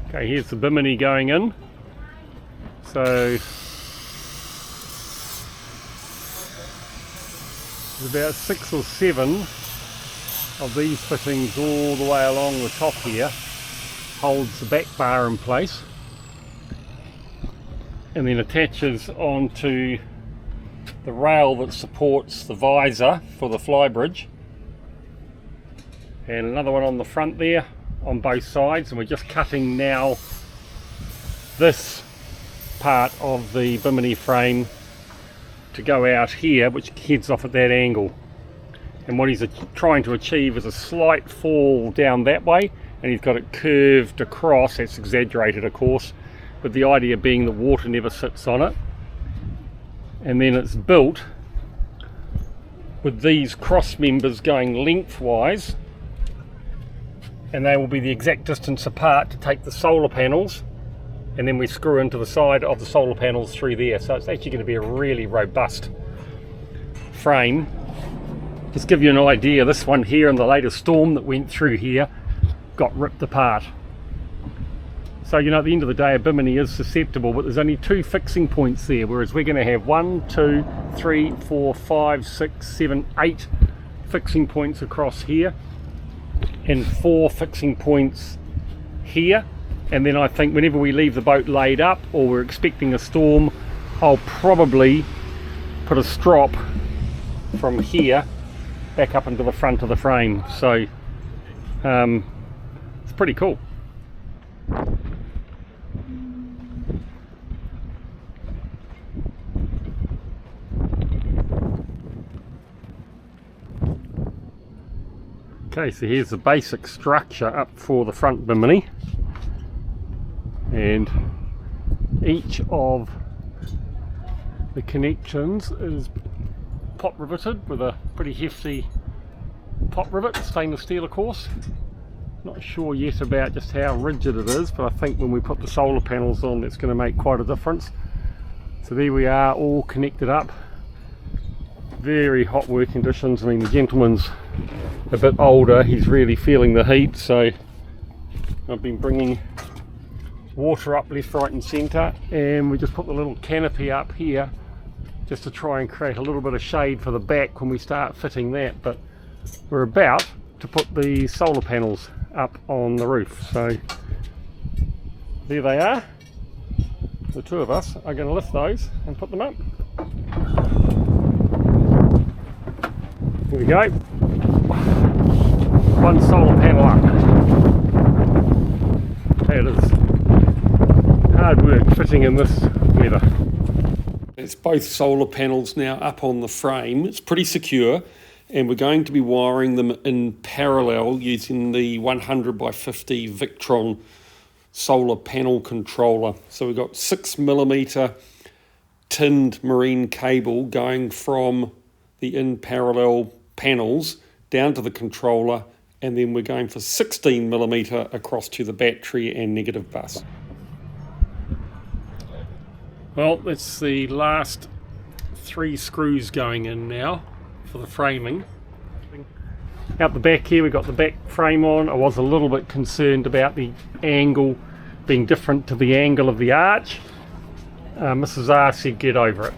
Okay, here's the Bimini going in. So there's about 6 or 7 of these fittings all the way along the top here. Holds the back bar in place and then attaches onto the rail that supports the visor for the flybridge, and another one on the front there on both sides. And we're just cutting now this part of the Bimini frame to go out here, which heads off at that angle, and what he's trying to achieve is a slight fall down that way, and he's got it curved across. It's exaggerated of course, but the idea being that water never sits on it. And then it's built with these cross members going lengthwise, and they will be the exact distance apart to take the solar panels, and then we screw into the side of the solar panels through there. So it's actually going to be a really robust frame. Just give you an idea, this one here in the latest storm that went through here got ripped apart. So, you know, at the end of the day, a Bimini is susceptible, but there's only 2 fixing points there, whereas we're going to have 1, 2, 3, 4, 5, 6, 7, 8 fixing points across here, and 4 fixing points here. And then I think whenever we leave the boat laid up, or we're expecting a storm, I'll probably put a strop from here back up into the front of the frame. So it's pretty cool. Okay, so here's the basic structure up for the front Bimini, and each of the connections is pot riveted with a pretty hefty pot rivet, stainless steel of course. Not sure yet about just how rigid it is, but I think when we put the solar panels on, it's going to make quite a difference. So there we are, all connected up. Very hot work conditions. I mean, the gentleman's a bit older, he's really feeling the heat, so I've been bringing water up left, right and centre, and we just put the little canopy up here just to try and create a little bit of shade for the back when we start fitting that. But we're about to put the solar panels up on the roof, so there they are. The 2 of us are going to lift those and put them up. Here we go. 1 solar panel up. It is hard work fitting in this weather. It's both solar panels now up on the frame. It's pretty secure, and we're going to be wiring them in parallel using the 100x50 Victron solar panel controller. So we've got 6mm tinned marine cable going from the in parallel panels down to the controller, and then we're going for 16mm across to the battery and negative bus. Well, that's the last 3 screws going in now for the framing. Out the back here we've got the back frame on. I was a little bit concerned about the angle being different to the angle of the arch. Mrs. R said get over it.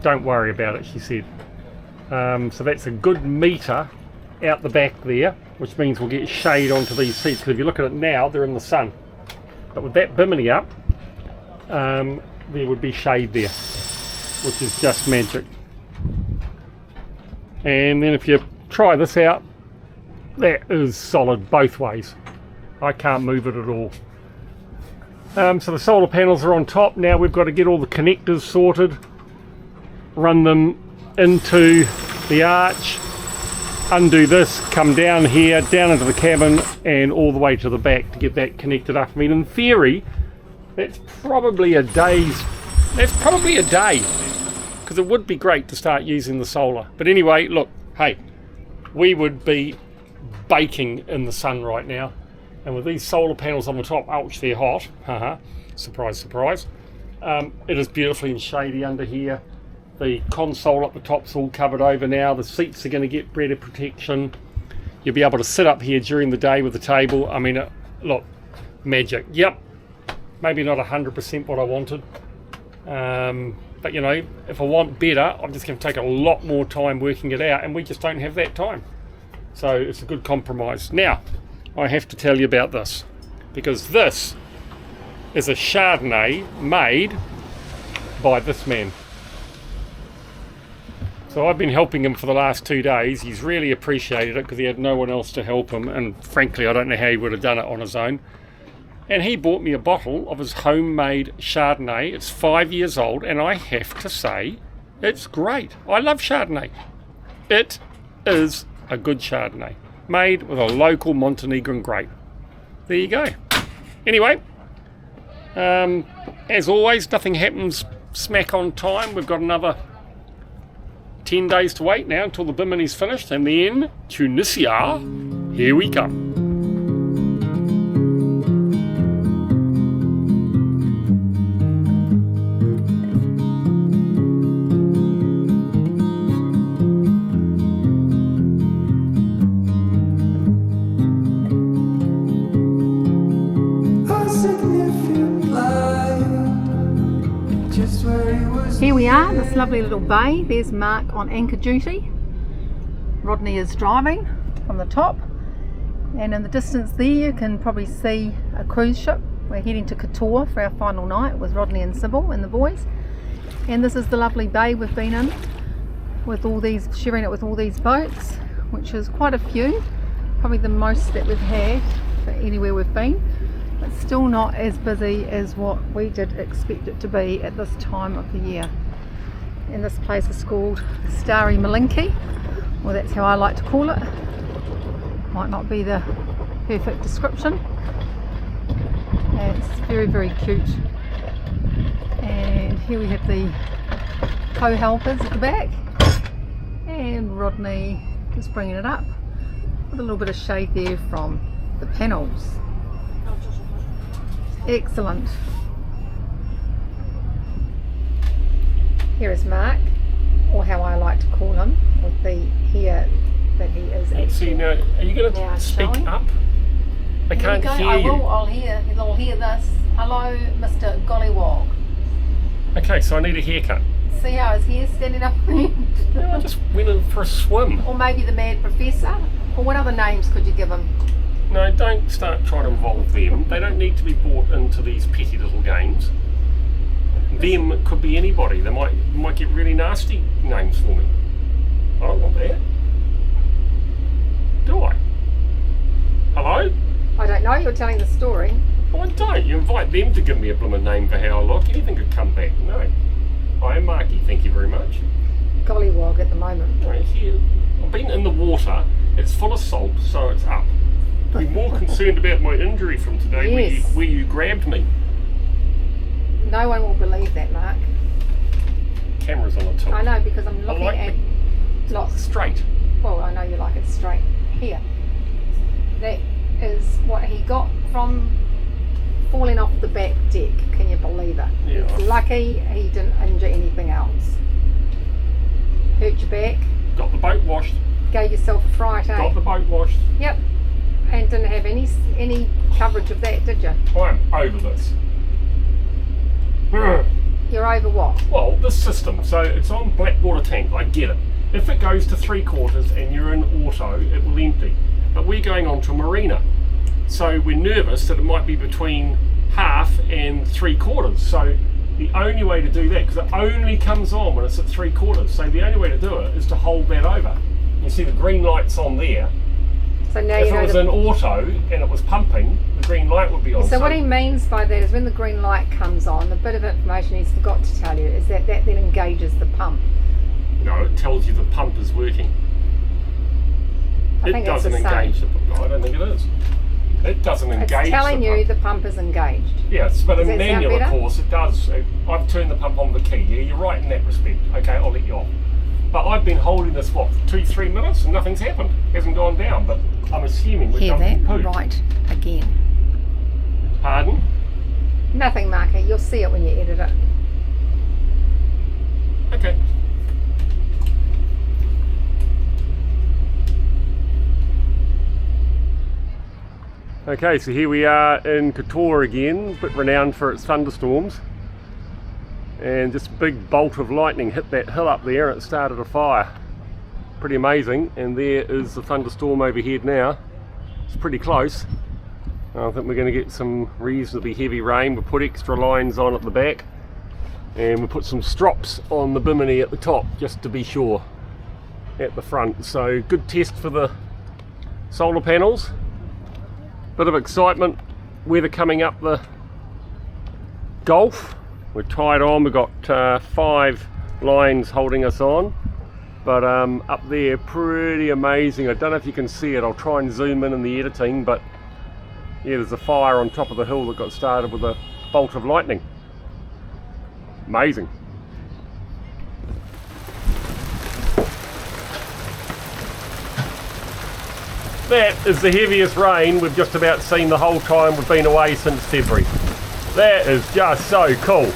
Don't worry about it, she said. So that's a good metre out the back there, which means we'll get shade onto these seats, because if you look at it now, they're in the sun. But with that Bimini up, there would be shade there, which is just magic. And then if you try this out, that is solid both ways. I can't move it at all. So the solar panels are on top. Now we've got to get all the connectors sorted, run them into the arch, undo this, come down here, down into the cabin and all the way to the back to get that connected up. I mean, in theory, that's probably a day, because it would be great to start using the solar. But anyway, look, hey, we would be baking in the sun right now, and with these solar panels on the top, ouch, they're hot, surprise, surprise. It is beautifully and shady under here. The console up the top's all covered over now. The seats are going to get better protection. You'll be able to sit up here during the day with the table. I mean, look, magic. Yep, maybe not 100% what I wanted, but you know, if I want better, I'm just going to take a lot more time working it out, and we just don't have that time. So it's a good compromise. Now, I have to tell you about this, because this is a Chardonnay made by this man. So I've been helping him for the last 2 days. He's really appreciated it because he had no one else to help him, and frankly I don't know how he would have done it on his own. And he bought me a bottle of his homemade Chardonnay. It's 5 years old, and I have to say it's great. I love Chardonnay. It is a good Chardonnay made with a local Montenegrin grape. There you go. Anyway, as always, nothing happens smack on time. We've got another 10 days to wait now until the Bimini's finished, and then Tunisia, here we come. Here we are, this lovely little bay. There's Mark on anchor duty. Rodney is driving from the top, and in the distance there you can probably see a cruise ship. We're heading to Katoa for our final night with Rodney and Sybil and the boys. And this is the lovely bay we've been in, with all these, sharing it with all these boats, which is quite a few, probably the most that we've had for anywhere we've been. But still not as busy as what we did expect it to be at this time of the year. And this place is called Starry Malinki, well, that's how I like to call it. Might not be the perfect description. And it's very, very cute. And here we have the co-helpers at the back, and Rodney just bringing it up with a little bit of shade there from the panels. Excellent. Here is Mark, or how I like to call him, with the hair that he is actually. See now, are you going to speak showing up? I can't hear I you. will. I'll hear this. Hello, Mr. Gollywog. Okay, so I need a haircut. See how his hair's standing up? No, I just went in for a swim. Or maybe the Mad Professor. Or what other names could you give him? No, don't start trying to involve them. They don't need to be brought into these petty little games. Them could be anybody. They might get really nasty names for me. I don't want that. Do I? Hello? I don't know, you're telling the story. Oh, I don't. You invite them to give me a blooming name for how I look. Anything could come back. No. I am Marky, thank you very much. Gollywog at the moment. Right here. I've been in the water. It's full of salt, so it's up. I'd be more concerned about my injury from today, Yes. where you grabbed me. No one will believe that, Mark. Camera's on the top. I know, because I'm looking like at lots. Straight. Well, I know you like it straight. Here. That is what he got from falling off the back deck. Can you believe it? Yeah. It's lucky he didn't injure anything else. Hurt your back. Got the boat washed. Gave yourself a fright, eh? Got the boat washed. Yep. And didn't have any coverage of that, did you? I'm over this. You're over what? Well, this system. So it's on black water tank. I get it. If it goes to 3/4 and you're in auto, it will empty. But we're going on to a marina. So we're nervous that it might be between 1/2 and 3/4. So the only way to do that, because it only comes on when it's at 3/4. So the only way to do it is to hold that over. You see the green light's on there. So now If you know it was in auto and it was pumping, the green light would be on. So what he means by that is when the green light comes on, the bit of information he's forgot to tell you is that then engages the pump. No, it tells you the pump is working. I think It it's doesn't the same. engage the pump. No, I don't think it is. It doesn't engage It's telling the you pump. the pump is engaged. Yes, but in Does that sound manual, of better? course, it does. I've turned the pump on with the key. Yeah, you're right in that respect. Okay, I'll let you off. But I've been holding this, what, 2-3 minutes and nothing's happened. Hasn't gone down, but I'm assuming we're Hear dumping that? poo. Right, again. Pardon? Nothing, Marky. You'll see it when you edit it. Okay. Okay, so here we are in Katoa again, but renowned for its thunderstorms. And just a big bolt of lightning hit that hill up there and it started a fire. Pretty amazing. And there is the thunderstorm overhead now. It's pretty close. I think we're going to get some reasonably heavy rain. We'll put extra lines on at the back. And we'll put some strops on the Bimini at the top, just to be sure, at the front. So good test for the solar panels. Bit of excitement, weather coming up the Gulf. We're tied on, we've got 5 lines holding us on. But up there, pretty amazing. I don't know if you can see it, I'll try and zoom in the editing, but yeah, there's a fire on top of the hill that got started with a bolt of lightning. Amazing. That is the heaviest rain we've just about seen the whole time we've been away since February. That is just so cool.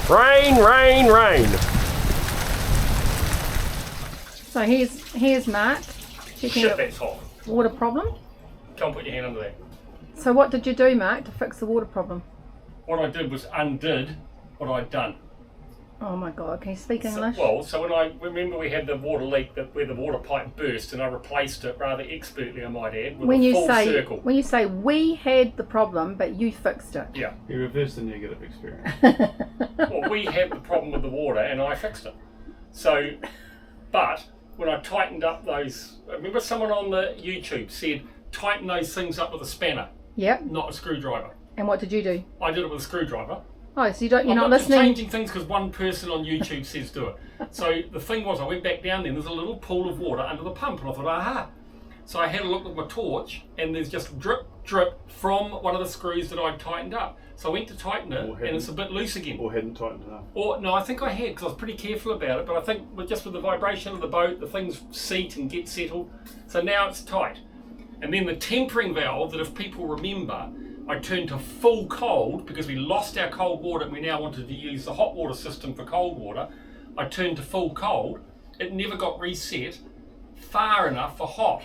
Rain, rain, rain. So here's Mark checking Shit, that's hot. water problem. Come put your hand under that. So what did you do, Mark, to fix the water problem? What I did was undid what I'd done. Oh my God, can you speak English? So when I remember we had the water leak where the water pipe burst, and I replaced it rather expertly, I might add, with a full circle. When you say we had the problem but you fixed it. Yeah. You reversed the negative experience. Well, we had the problem with the water and I fixed it. So, but when I tightened up those, I remember someone on the YouTube said, tighten those things up with a spanner, Yep. not a screwdriver. And what did you do? I did it with a screwdriver. Oh, so you're I'm not just listening? changing things because one person on YouTube says do it. So the thing was, I went back down there and there's a little pool of water under the pump, and I thought, aha. So I had a look with my torch and there's just drip, drip from one of the screws that I'd tightened up. So I went to tighten it and it's a bit loose again. Or hadn't tightened enough. Or no, I think I had because I was pretty careful about it, but I think just with the vibration of the boat, the things seat and get settled. So now it's tight. And then the tempering valve, that if people remember, I turned to full cold because we lost our cold water and we now wanted to use the hot water system for cold water. I turned to full cold. It never got reset far enough for hot.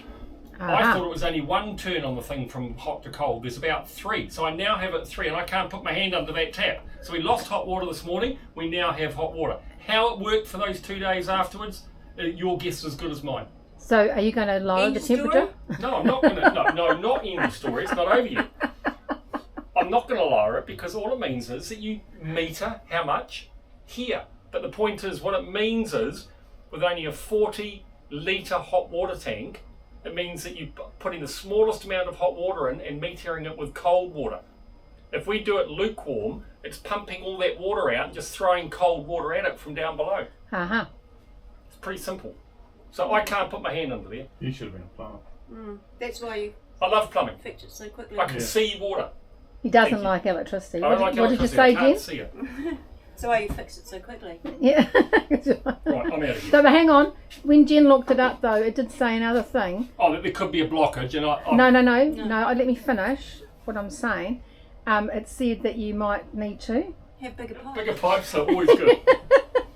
I thought it was only one turn on the thing from hot to cold. There's about 3. So I now have it at 3 and I can't put my hand under that tap. So we lost hot water this morning. We now have hot water. How it worked for those 2 days afterwards, your guess is as good as mine. So are you going to lower the temperature? No, I'm not going to. No, not end the story. It's not over yet. I'm not going to lower it because all it means is that you meter how much here. But the point is, what it means is, with only a 40 litre hot water tank, it means that you're putting the smallest amount of hot water in and metering it with cold water. If we do it lukewarm, it's pumping all that water out and just throwing cold water at it from down below. It's pretty simple. So I can't put my hand under there. You should have been a plumber. That's why you I love plumbing. fixed it so quickly. I can see water. He doesn't like electricity. I don't like What did you electricity. say, I can't Jen? see it. That's why you fixed it so quickly. Yeah. Right, I'm out of here. So, but hang on. When Jen looked it up, though, it did say another thing. Oh, there could be a blockage, and No. Let me finish what I'm saying. It said that you might need to. Have bigger pipes. bigger pipes are always good.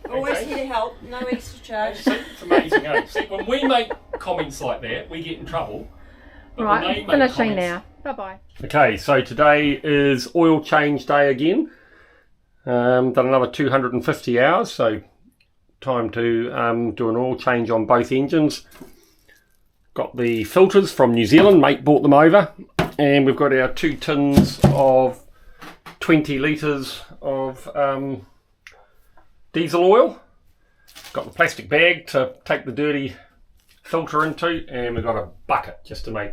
Always Okay. here to help. No extra charge. See, it's amazing, eh? See, when we make comments like that, we get in trouble. But when Right, they make finishing comments- now. Bye-bye. Okay, so today is oil change day again. Done another 250 hours, so time to do an oil change on both engines. Got the filters from New Zealand, mate brought them over, and we've got our 2 tins of 20 litres of diesel oil. Got the plastic bag to take the dirty filter into, and we've got a bucket just to make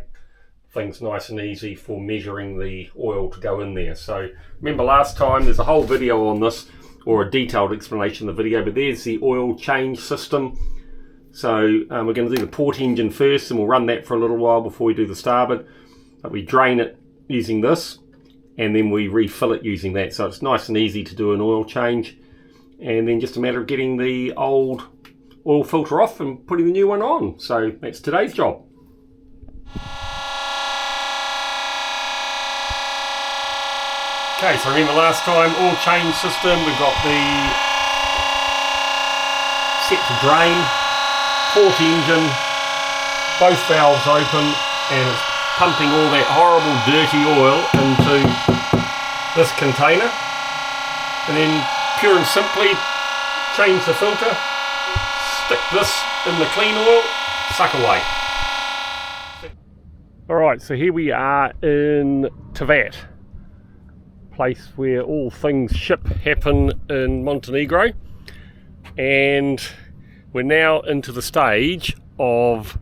things nice and easy for measuring the oil to go in there. So remember last time, there's a whole video on this, or a detailed explanation of the video, but there's the oil change system. So we're going to do the port engine first, and we'll run that for a little while before we do the starboard. But we drain it using this, and then we refill it using that. So it's nice and easy to do an oil change, and then just a matter of getting the old oil filter off and putting the new one on. So that's today's job. Okay, so remember last time, oil change system, we've got the set to drain, port engine, both valves open, and it's pumping all that horrible dirty oil into this container, and then pure and simply change the filter, stick this in the clean oil, suck away. Alright, so here we are in Tavat, place where all things ship happen in Montenegro, and we're now into the stage of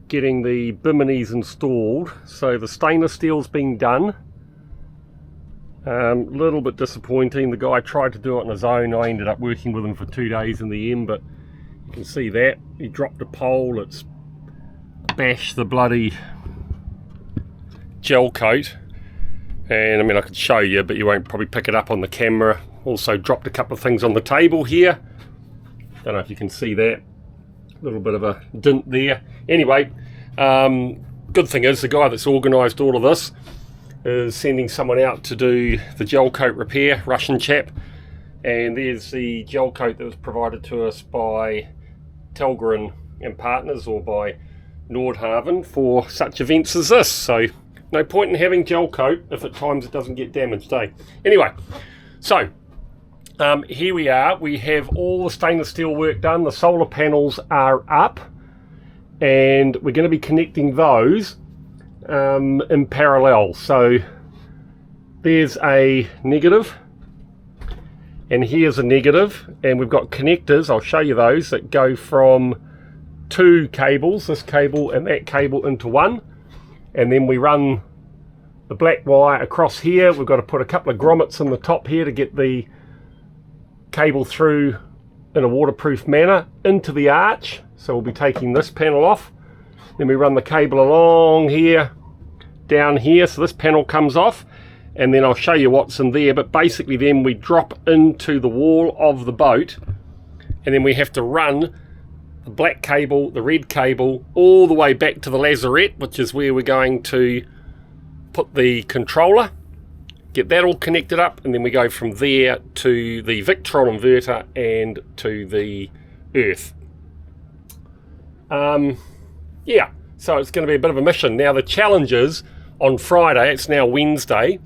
getting the Biminis installed. So the stainless steel's been done. A little bit disappointing. The guy tried to do it on his own. I ended up working with him for 2 days in the end, but you can see that. He dropped a pole, it's bashed the bloody gel coat. And I mean, I could show you, but you won't probably pick it up on the camera. Also dropped a couple of things on the table here. Don't know if you can see that. A little bit of a dint there. Anyway, good thing is the guy that's organised all of this is sending someone out to do the gel coat repair, Russian chap. And there's the gel coat that was provided to us by Telgren and Partners, or by Nordhaven, for such events as this. So no point in having gel coat if at times it doesn't get damaged, eh? Anyway, so here we are. We have all the stainless steel work done. The solar panels are up, and we're going to be connecting those in parallel. So there's a negative, and here's a negative, and we've got connectors, I'll show you those, that go from 2 cables, this cable and that cable, into one. And then we run the black wire across here. We've got to put a couple of grommets in the top here to get the cable through in a waterproof manner into the arch. So we'll be taking this panel off. Then we run the cable along here, down here, so this panel comes off, and then I'll show you what's in there. But basically then we drop into the wall of the boat, and then we have to run the black cable, the red cable, all the way back to the lazarette, which is where we're going to put the controller, get that all connected up, and then we go from there to the Victron inverter and to the earth. Yeah, so it's going to be a bit of a mission. Now the challenge is on Friday, it's now Wednesday,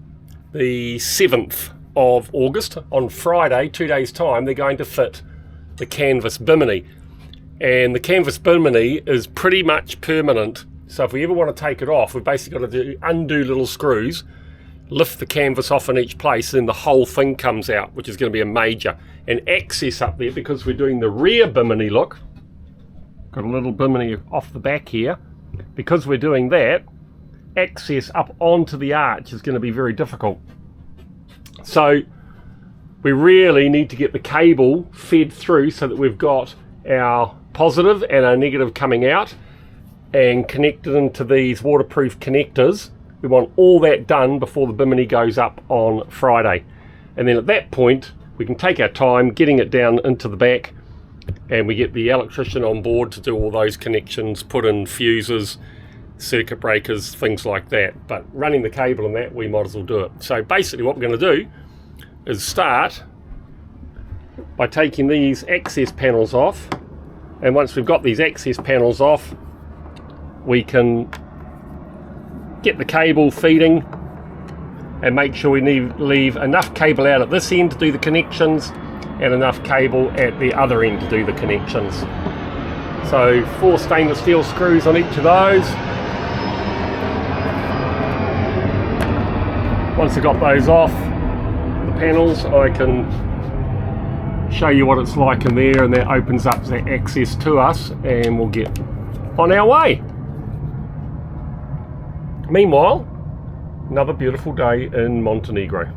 the 7th of August. On Friday, 2 days time, they're going to fit the canvas Bimini. And the canvas Bimini is pretty much permanent. So if we ever want to take it off, we've basically got to undo little screws, lift the canvas off in each place, and the whole thing comes out, which is going to be a major. And access up there, because we're doing the rear Bimini look, got a little Bimini off the back here, because we're doing that, access up onto the arch is going to be very difficult. So we really need to get the cable fed through so that we've got our positive and our negative coming out and connected into these waterproof connectors. We want all that done before the Bimini goes up on Friday, and then at that point we can take our time getting it down into the back, and we get the electrician on board to do all those connections, put in fuses, circuit breakers, things like that. But running the cable and that, we might as well do it. So basically what we're going to do is start by taking these access panels off, and once we've got these access panels off, we can get the cable feeding and make sure we leave enough cable out at this end to do the connections and enough cable at the other end to do the connections. So 4 stainless steel screws on each of those. Once I've got those off the panels, I can show you what it's like in there, and that opens up that access to us, and we'll get on our way. Meanwhile, another beautiful day in Montenegro.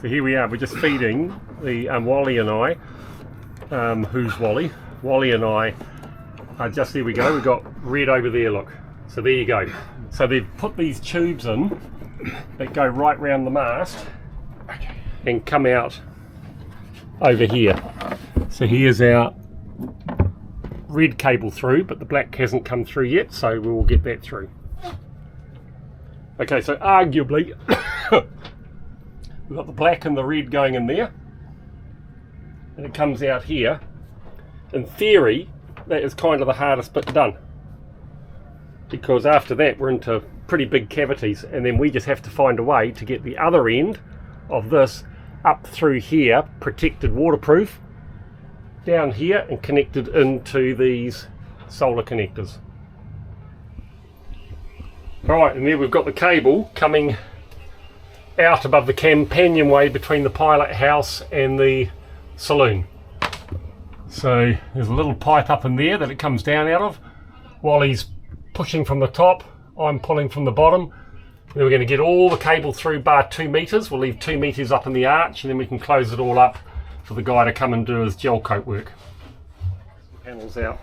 So here we are, we're just feeding the Wally and I, who's Wally? Wally and I are just, there we go, we've got red over there, look. So there you go. So they've put these tubes in that go right round the mast and come out over here. So here's our red cable through, but the black hasn't come through yet, so we will get that through. Okay, so arguably we've got the black and the red going in there, and it comes out here. In theory, that is kind of the hardest bit done. because after that we're into pretty big cavities, and then we just have to find a way to get the other end of this up through here, protected, waterproof, down here and connected into these solar connectors. Alright, and there we've got the cable coming out above the companionway between the pilot house and the saloon. So there's a little pipe up in there that it comes down out of. While he's pushing from the top, I'm pulling from the bottom. Then we're going to get all the cable through bar 2 meters. We'll leave 2 meters up in the arch, and then we can close it all up for the guy to come and do his gel coat work. Panels out.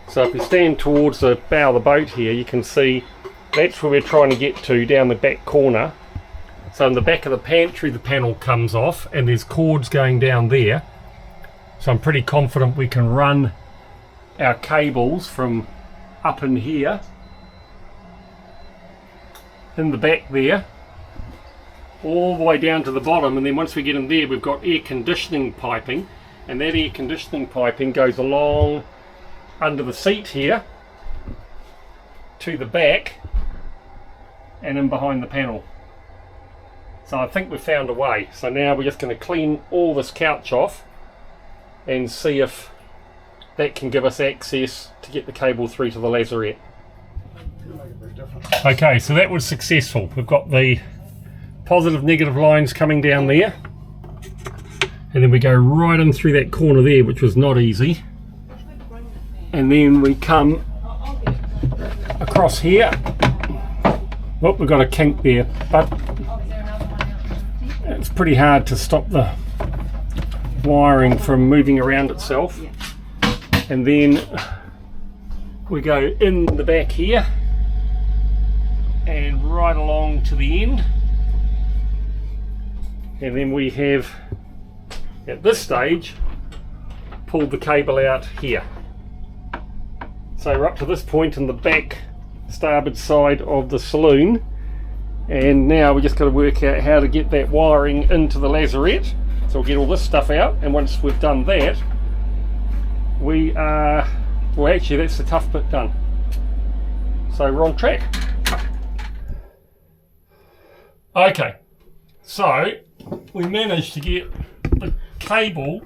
So if we stand towards the bow of the boat here, you can see that's where we're trying to get to, down the back corner. So in the back of the pantry the panel comes off, and there's cords going down there. So I'm pretty confident we can run our cables from up in here, in the back there, all the way down to the bottom, and then once we get in there we've got air conditioning piping, and that air conditioning piping goes along under the seat here to the back and in behind the panel. So I think we've found a way. So now we're just going to clean all this couch off and see if that can give us access to get the cable through to the lazarette. Okay, so that was successful. We've got the positive negative lines coming down there, and then we go right in through that corner there, which was not easy, and then we come across here. Oh, we've got a kink there, but it's pretty hard to stop the wiring from moving around itself. And then we go in the back here and right along to the end, and then we have at this stage pulled the cable out here. So we're up to this point in the back starboard side of the saloon, and now we just got to work out how to get that wiring into the lazarette. So we'll get all this stuff out, and once we've done that, we are, well actually that's the tough bit done. So we're on track. Okay, so we managed to get the cable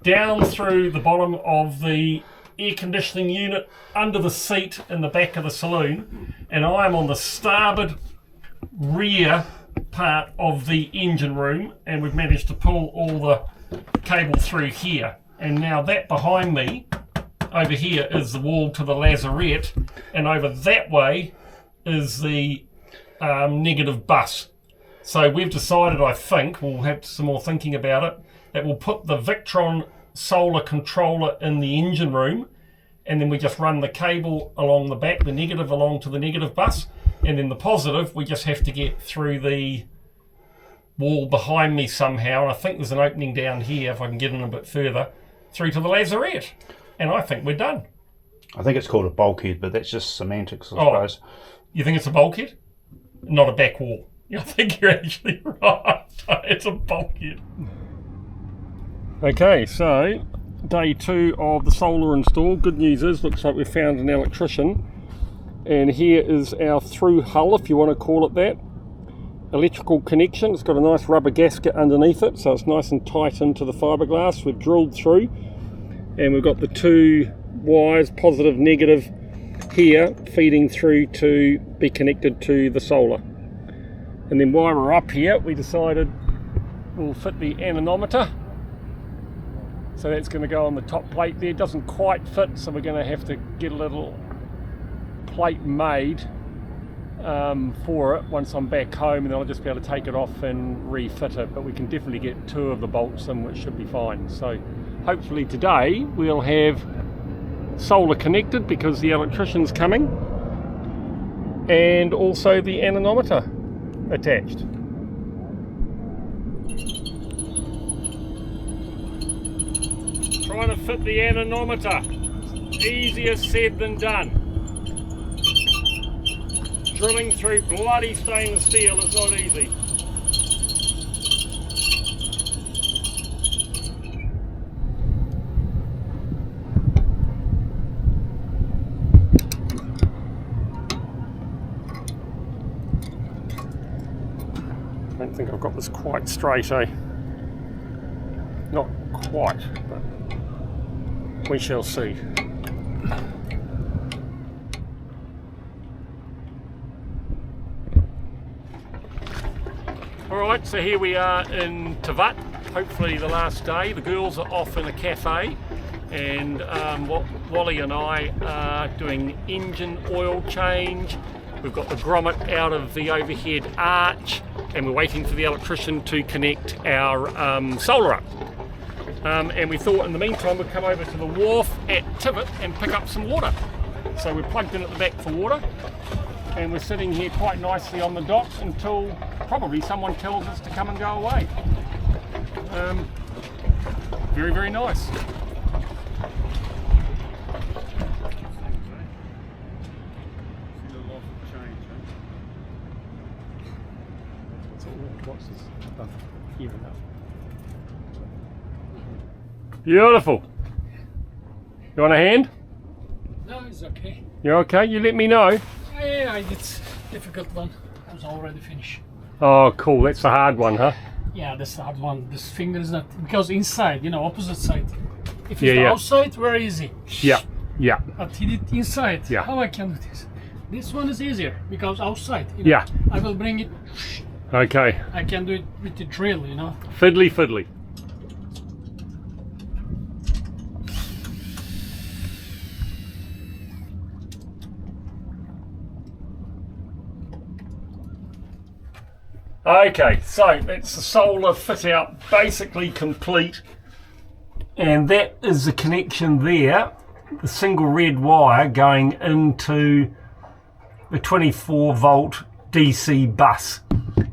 down through the bottom of the air conditioning unit under the seat in the back of the saloon, and I am on the starboard rear part of the engine room, and we've managed to pull all the cable through here. And now that behind me over here is the wall to the lazarette, and over that way is the negative bus. So we've decided, I think, we'll have some more thinking about it, that we'll put the Victron solar controller in the engine room, and then we just run the cable along the back, the negative along to the negative bus, and then the positive we just have to get through the wall behind me somehow, and I think there's an opening down here if I can get in a bit further, through to the lazarette, and I think we're done. I think it's called a bulkhead, but that's just semantics, I suppose. You think it's a bulkhead? Not a back wall. I think you're actually right. It's a bulkhead. Okay, so day 2 of the solar install. Good news is, looks like we've found an electrician, and here is our through hull, if you want to call it that. Electrical connection. It's got a nice rubber gasket underneath it, so it's nice and tight into the fiberglass. We've drilled through, and we've got the 2 wires, positive, negative, here feeding through to be connected to the solar. And then while we're up here, we decided we'll fit the anemometer. So that's going to go on the top plate there. It doesn't quite fit, so we're going to have to get a little plate made for it once I'm back home, and then I'll just be able to take it off and refit it. But we can definitely get 2 of the bolts in, which should be fine. So hopefully today we'll have solar connected because the electrician's coming, and also the anemometer attached. Trying to fit the anemometer, easier said than done. Drilling through bloody stainless steel is not easy. think I've got this quite straight, eh? Not quite, but we shall see. Alright, so here we are in Tavat, hopefully the last day. The girls are off in a cafe, and Wally and I are doing engine oil change. We've got the grommet out of the overhead arch, and we're waiting for the electrician to connect our solar up. And we thought in the meantime we'd come over to the wharf at Tivat and pick up some water. So we're plugged in at the back for water, and we're sitting here quite nicely on the dock until probably someone tells us to come and go away. Very, very nice. Beautiful. You want a hand? No, it's okay. You're okay? You let me know. Yeah, it's a difficult one. I was already finished. Oh, cool. That's the hard one, huh? Yeah, that's the hard one. This finger is not, because inside, opposite side. If it's Yeah, the yeah. outside, very easy. Yeah, yeah, But hit it inside. Yeah. How I can do this? This one is easier because outside. yeah. I will bring it. Okay. I can do it with the drill. Fiddly, fiddly. Okay, so that's the solar fit out basically complete, and that is the connection there, the single red wire going into the 24 volt DC bus,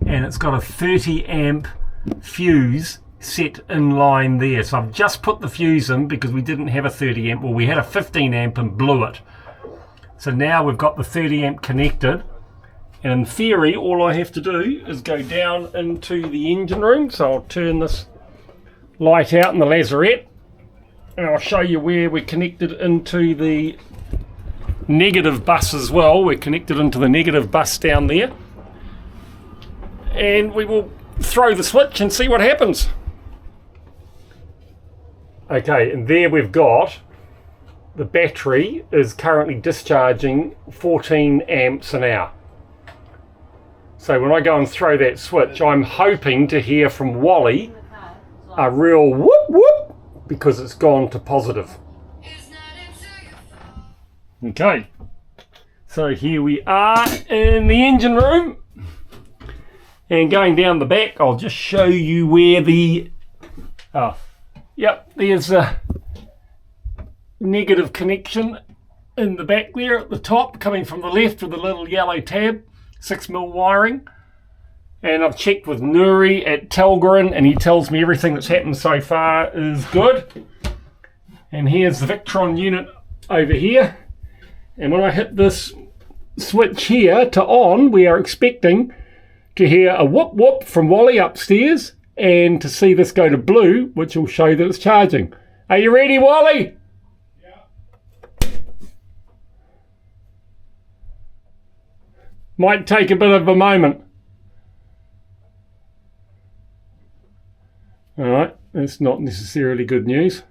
and it's got a 30 amp fuse set in line there. So I've just put the fuse in because we didn't have a 30 amp, well we had a 15 amp and blew it. So now we've got the 30 amp connected. And in theory, all I have to do is go down into the engine room. So I'll turn this light out in the lazarette, and I'll show you where we're connected into the negative bus as well. We're connected into the negative bus down there. And we will throw the switch and see what happens. Okay, and there we've got the battery is currently discharging 14 amps an hour. So when I go and throw that switch, I'm hoping to hear from Wally a real whoop whoop because it's gone to positive. Okay, so here we are in the engine room, and going down the back I'll just show you where the there's a negative connection in the back there at the top, coming from the left with the little yellow tab. 6mm wiring, and I've checked with Nuri at Telgren and he tells me everything that's happened so far is good. And here's the Victron unit over here, and when I hit this switch here to on, we are expecting to hear a whoop whoop from Wally upstairs and to see this go to blue, which will show that it's charging. Are you ready, Wally? Might take a bit of a moment. Alright, that's not necessarily good news.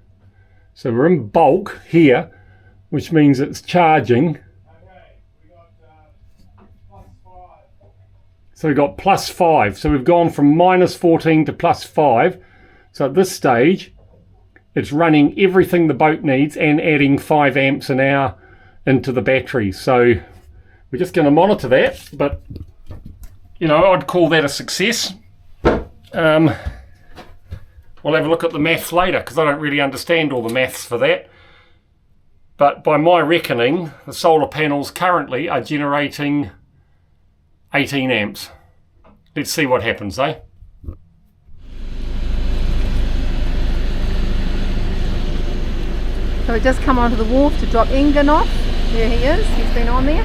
So we're in bulk here, which means it's charging. So we've got +5. So we've gone from -14 to +5. So at this stage, it's running everything the boat needs and adding 5 amps an hour into the battery. So we're just going to monitor that, but I'd call that a success. We'll have a look at the maths later because I don't really understand all the maths for that. But by my reckoning, the solar panels currently are generating 18 amps. Let's see what happens, eh? So we just come onto the wharf to drop Engen off. There he is, he's been on there.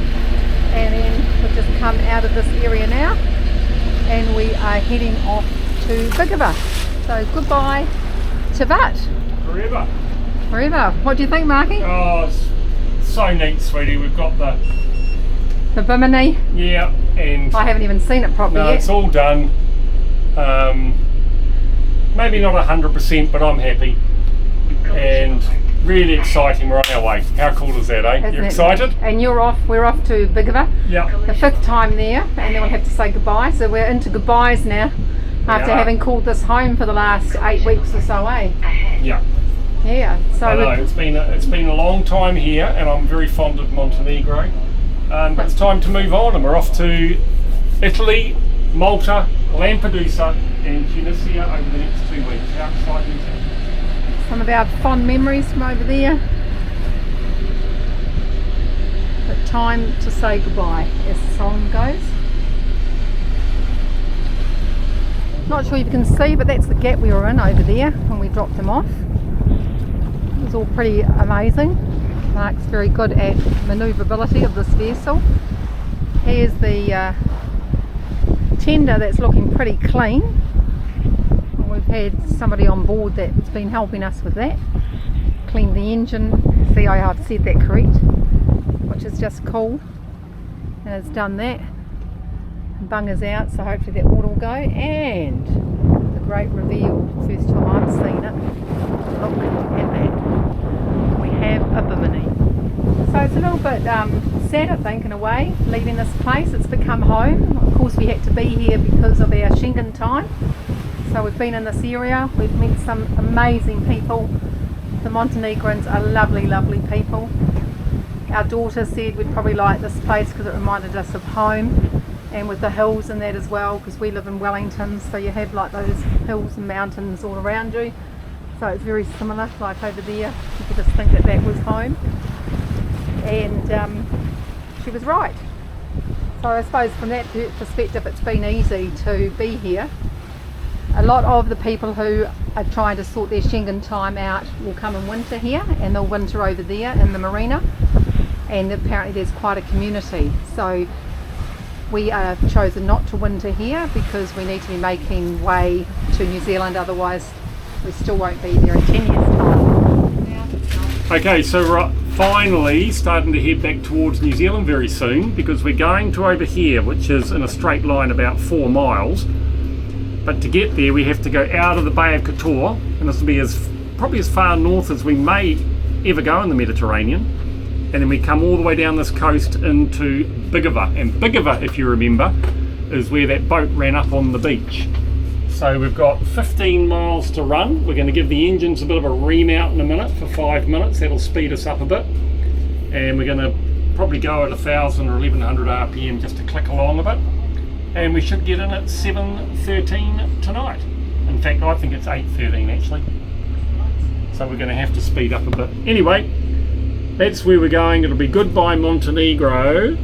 And then we've just come out of this area now, and we are heading off to Bigava. So goodbye, Tavat. Forever. Forever. What do you think, Marky? Oh, it's so neat, sweetie. We've got The Bimini. and I haven't even seen it properly no, yet. it's all done. Maybe not 100%, but I'm happy. And really exciting, we're on our way. How cool is that, eh? Isn't You're it? excited? And we're off to Bigava, Yeah. the 5th time there, and then we'll have to say goodbye. So we're into goodbyes now, after Yeah. having called this home for the last 8 weeks or so, eh? Yeah. Yeah, so I know, it's been a long time here, and I'm very fond of Montenegro. But it's time to move on, and we're off to Italy, Malta, Lampedusa, and Tunisia over the next 2 weeks. How exciting is that? some of our fond memories from over there. But time to say goodbye, as the song goes. Not sure if you can see, but that's the gap we were in over there when we dropped them off. It was all pretty amazing. Mark's very good at manoeuvrability of this vessel. Here's the tender that's looking pretty clean. We've had somebody on board that's been helping us with that. Clean the engine. See, I've said that correct, which is just cool. And it's done that. Bunger's out, so hopefully that water will go. And the great reveal, first time I've seen it. Look at that. We have a Bimini. So it's a little bit sad, I think, in a way, leaving this place. It's become home. Of course, we had to be here because of our Schengen time. So we've been in this area. We've met some amazing people. The Montenegrins are lovely, lovely people. Our daughter said we'd probably like this place because it reminded us of home, and with the hills and that as well, because we live in Wellington, so you have like those hills and mountains all around you. So it's very similar, like over there. You could just think that that was home. And she was right. So I suppose from that perspective it's been easy to be here. A lot of the people who are trying to sort their Schengen time out will come in winter here, and they'll winter over there in the marina, and apparently there's quite a community. So we have chosen not to winter here because we need to be making way to New Zealand, otherwise we still won't be there in 10 years time. Okay, so we're finally starting to head back towards New Zealand very soon, because we're going to over here, which is in a straight line about 4 miles. But to get there we have to go out of the Bay of Kotor, and this will be probably as far north as we may ever go in the Mediterranean, and then we come all the way down this coast into Bigava. And Bigava, if you remember, is where that boat ran up on the beach. So we've got 15 miles to run. We're going to give the engines a bit of a ream out in a minute for 5 minutes. That'll speed us up a bit, and we're going to probably go at 1,000 or 1,100 RPM just to click along a bit. And we should get in at 7:13 tonight. In fact, I think it's 8:13 actually. So we're going to have to speed up a bit. Anyway, that's where we're going. It'll be goodbye Montenegro.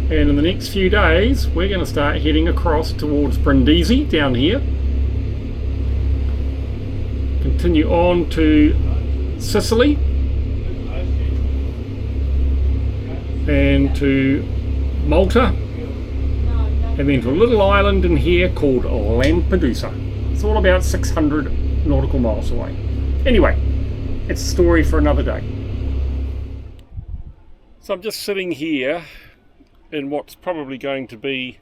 And in the next few days, we're going to start heading across towards Brindisi down here. Continue on to Sicily. And to Malta. And then to a little island in here called Lampedusa. It's all about 600 nautical miles away. Anyway, it's a story for another day. So I'm just sitting here in what's probably going to be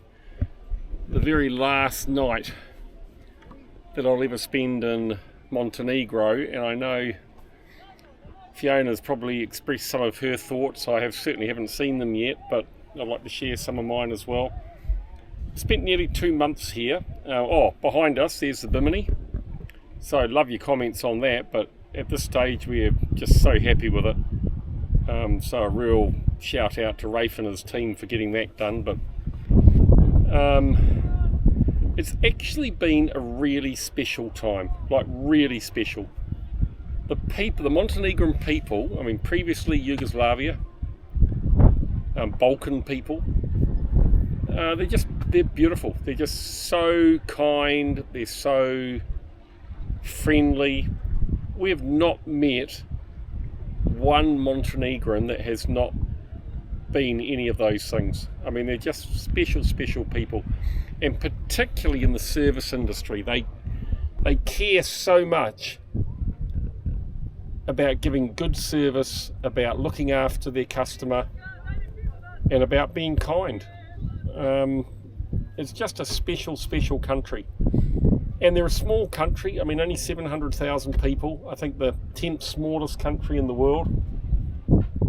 the very last night that I'll ever spend in Montenegro, and I know Fiona's probably expressed some of her thoughts. I certainly haven't seen them yet, but I'd like to share some of mine as well. Spent nearly 2 months here. Behind us there's the Bimini, so I'd love your comments on that, but at this stage we're just so happy with it. So a real shout out to Rafe and his team for getting that done. But it's actually been a really special time, like really special. The people, the Montenegrin people, I mean previously Yugoslavia, Balkan people, they're beautiful. They're just so kind, they're so friendly. We have not met one Montenegrin that has not been any of those things. I mean, they're just special people, and particularly in the service industry, they care so much about giving good service, about looking after their customer, and about being kind. It's just a special country. And they're a small country. I mean, only 700,000 people. I think the 10th smallest country in the world.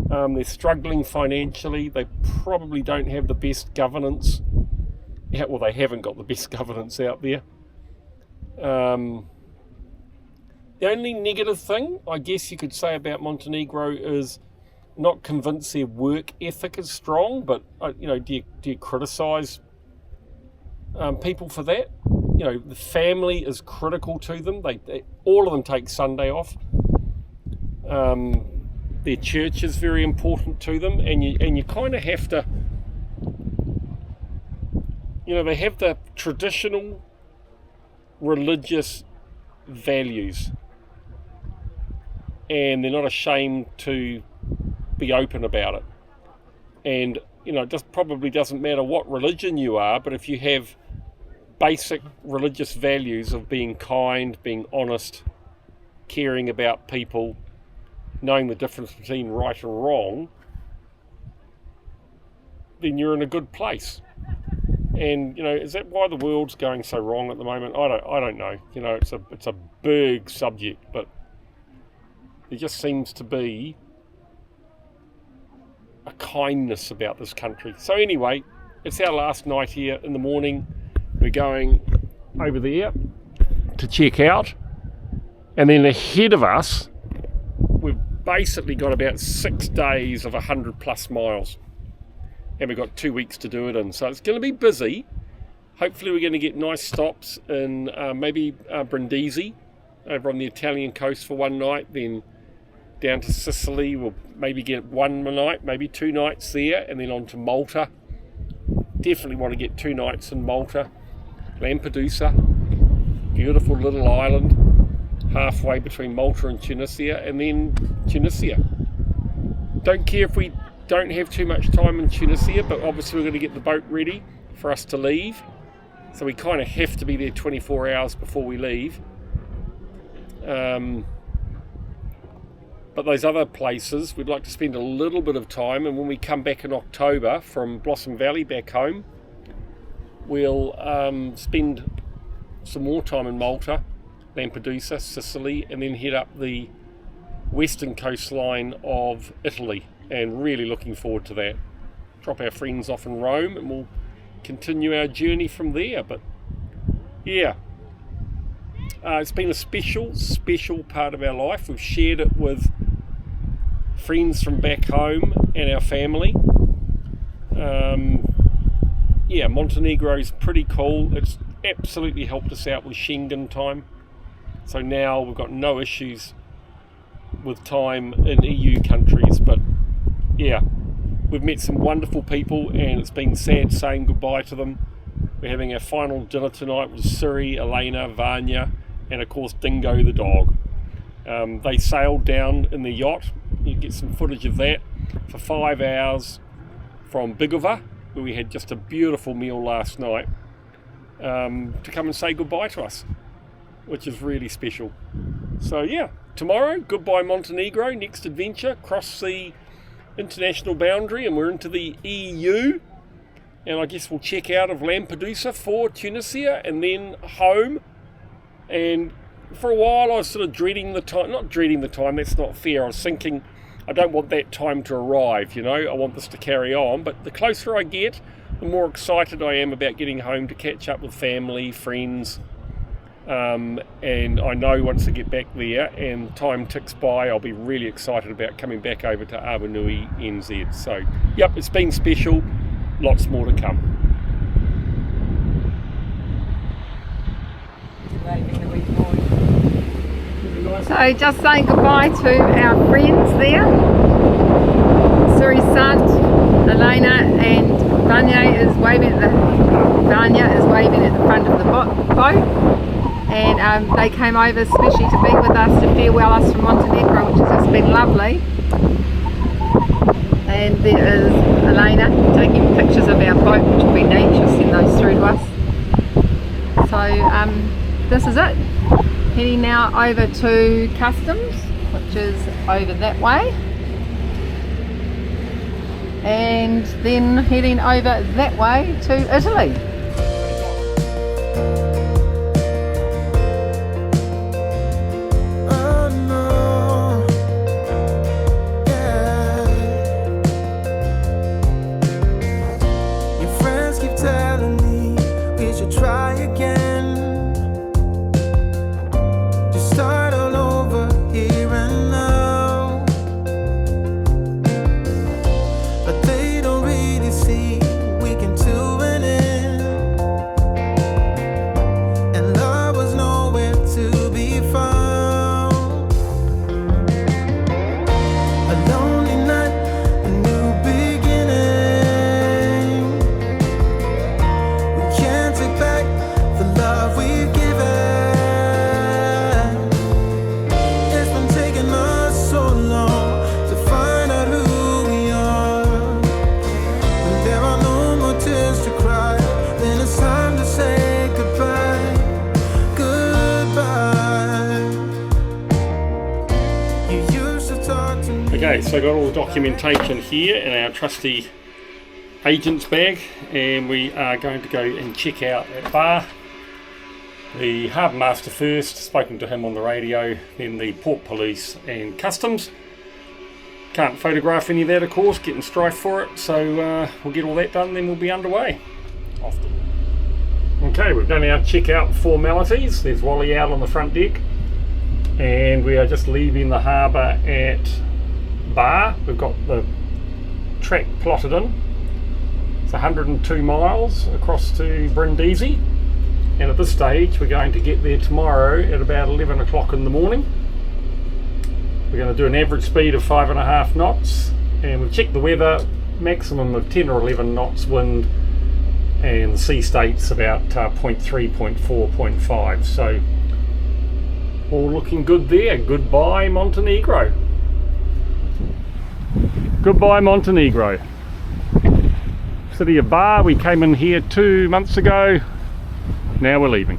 They're struggling financially. They probably don't have the best governance. Yeah, well, they haven't got the best governance out there. The only negative thing, I guess you could say about Montenegro is not convinced their work ethic is strong, but, you know, do you criticise people for that? You know, the family is critical to them. They all of them take Sunday off. Their church is very important to them, and you kind of have to, you know, they have the traditional religious values, and they're not ashamed to be open about it. And, you know, it just probably doesn't matter what religion you are, but if you have basic religious values of being kind, being honest, caring about people, knowing the difference between right and wrong, then you're in a good place. And, you know, is that why the world's going so wrong at the moment? I don't know. You know, it's a big subject, but there just seems to be a kindness about this country. So anyway, it's our last night here. In the morning we're going over there to check out, and then ahead of us we've basically got about 6 days of 100+ miles, and we've got 2 weeks to do it in, so it's going to be busy. Hopefully we're going to get nice stops in maybe Brindisi over on the Italian coast for one night, then down to Sicily. We'll maybe get one night, maybe 2 nights there, and then on to Malta. Definitely want to get 2 nights in Malta. Lampedusa, beautiful little island halfway between Malta and Tunisia, and then Tunisia. Don't care if we don't have too much time in Tunisia, but obviously we're going to get the boat ready for us to leave, so we kind of have to be there 24 hours before we leave. But those other places we'd like to spend a little bit of time, and when we come back in October from Blossom Valley back home, we'll spend some more time in Malta, Lampedusa, Sicily, and then head up the western coastline of Italy, and really looking forward to that. Drop our friends off in Rome and we'll continue our journey from there. But yeah, it's been a special part of our life. We've shared it with friends from back home and our family. Yeah, Montenegro is pretty cool. It's absolutely helped us out with Schengen time, so now we've got no issues with time in EU countries. But yeah, we've met some wonderful people, and it's been sad saying goodbye to them. We're having our final dinner tonight with Siri, Elena, Vanya, and of course Dingo the dog. They sailed down in the yacht. You get some footage of that for 5 hours from Bigova, where we had just a beautiful meal last night, to come and say goodbye to us, which is really special. So yeah, tomorrow, goodbye Montenegro, next adventure, cross the international boundary and we're into the EU, and I guess we'll check out of Lampedusa for Tunisia and then home. And for a while I was sort of dreading the time, not dreading the time, that's not fair. I was thinking I don't want that time to arrive, you know, I want this to carry on. But the closer I get, the more excited I am about getting home to catch up with family, friends, and I know once I get back there and time ticks by, I'll be really excited about coming back over to Awanui, NZ. So yep, it's been special, lots more to come. So just saying goodbye to our friends there. Suri Sant, Elena, and Vanya is waving at the front of the boat. And they came over especially to be with us, to farewell us from Montenegro, which has just been lovely. And there is Elena taking pictures of our boat, which will be neat. She'll send those through to us. So this is it. Heading now over to customs, which is over that way. And then heading over that way to Italy. Okay, so got all the documentation here in our trusty agent's bag, and we are going to go and check out at bar the harbour master first, spoken to him on the radio, then the port police and customs. Can't photograph any of that, of course, getting strife for it, so we'll get all that done, then we'll be underway. Okay, we've done our checkout formalities. There's Wally out on the front deck, and we are just leaving the harbour at bar. We've got the track plotted in. It's 102 miles across to Brindisi, and at this stage we're going to get there tomorrow at about 11 o'clock in the morning. We're going to do an average speed of 5.5 knots, and we've checked the weather, maximum of 10 or 11 knots wind, and the sea state's about 0.3, 0.4, 0.5, so all looking good there. Goodbye Montenegro. Goodbye Montenegro. City of Bar, we came in here 2 months ago, now we're leaving.